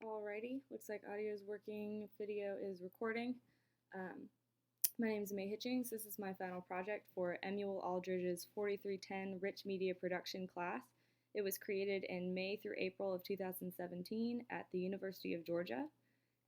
Alrighty, looks like audio is working, video is recording. My name is MHitchi. This is my final project for Emuel Aldridge's 4310 Rich Media Production class. It was created in May through April of 2017 at the University of Georgia.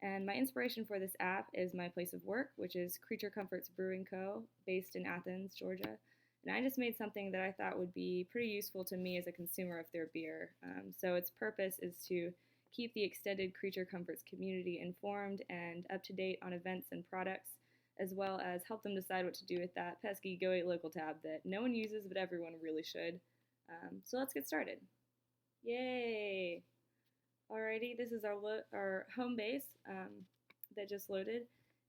And my inspiration for this app is my place of work, which is Creature Comforts Brewing Co., based in Athens, Georgia. And I just made something that I thought would be pretty useful to me as a consumer of their beer. So its purpose is to keep the extended Creature Comforts community informed and up to date on events and products, as well as help them decide what to do with that pesky Go Eat Local tab that no one uses but everyone really should. So let's get started. Yay! Alrighty, this is our home base that just loaded,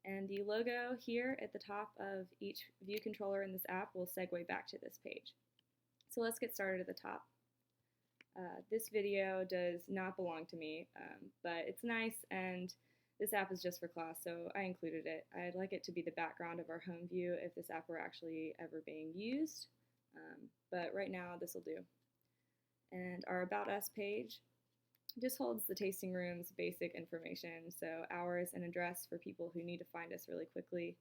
and the logo here at the top of each view controller in this app will segue back to this page. So let's get started at the top. This video does not belong to me, but it's nice, and this app is just for class, so I included it. I'd like it to be the background of our home view if this app were actually ever being used, but right now this will do. And our About Us page just holds the tasting room's basic information, so hours and address for people who need to find us really quickly.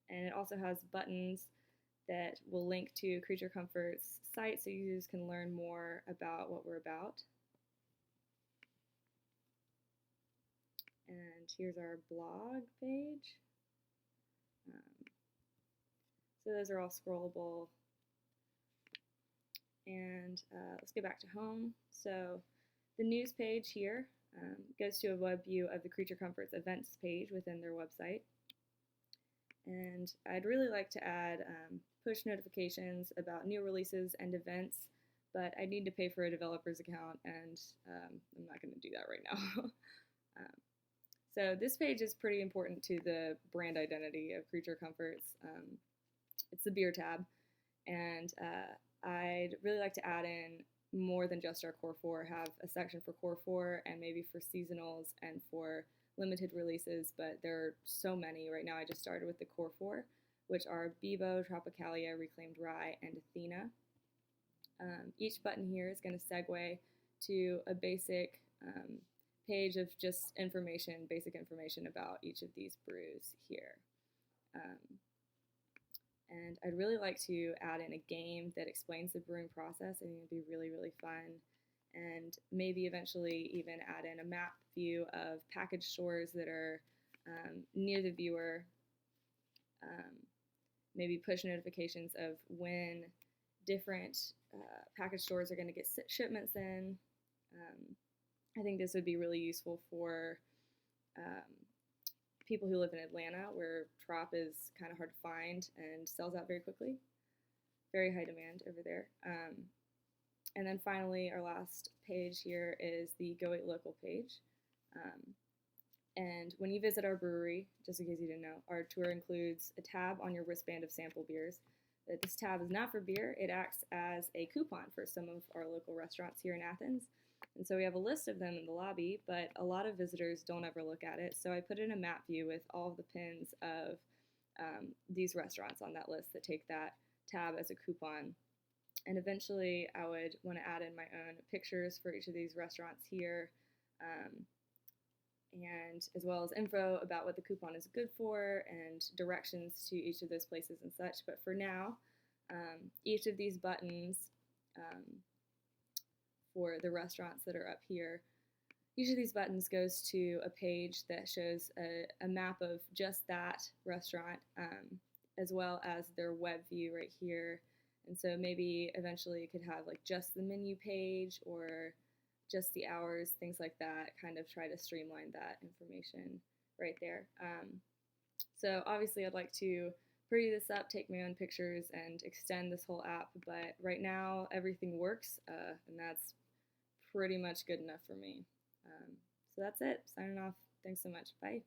And it also has buttons that will link to Creature Comforts' site so users can learn more about what we're about. And here's our blog page. So those are all scrollable. And let's get back to home. So the news page here goes to a web view of the Creature Comforts events page within their website. And I'd really like to add push notifications about new releases and events, but I need to pay for a developer's account, and I'm not going to do that right now. So this page is pretty important to the brand identity of Creature Comforts. It's the beer tab, and I'd really like to add in more than just our Core 4, have a section for Core 4 and maybe for seasonals and for limited releases, but there are so many. Right now I just started with the Core 4, which are Bebo, Tropicalia, Reclaimed Rye, and Athena. Each button here is going to segue to a basic page of just information, basic information about each of these brews here. And I'd really like to add in a game that explains the brewing process. I think it'd be really, really fun. And maybe eventually even add in a map view of package stores that are near the viewer. Maybe push notifications of when different package stores are going to get shipments in. I think this would be really useful for people who live in Atlanta, where Trop is kind of hard to find and sells out very quickly. Very high demand over there. And then finally, our last page here is the Go Eat Local page. And when you visit our brewery, just in case you didn't know, our tour includes a tab on your wristband of sample beers. This tab is not for beer. It acts as a coupon for some of our local restaurants here in Athens. And so we have a list of them in the lobby, but a lot of visitors don't ever look at it. So I put in a map view with all of the pins of these restaurants on that list that take that tab as a coupon. And eventually I would want to add in my own pictures for each of these restaurants here, and as well as info about what the coupon is good for and directions to each of those places and such. But for now, each of these buttons for the restaurants that are up here, each of these buttons goes to a page that shows a map of just that restaurant, as well as their web view right here. And so maybe eventually it could have like just the menu page or just the hours, things like that, kind of try to streamline that information right there. So obviously I'd like to pretty this up, take my own pictures, and extend this whole app, but right now everything works, and that's pretty much good enough for me. So that's it. Signing off. Thanks so much. Bye.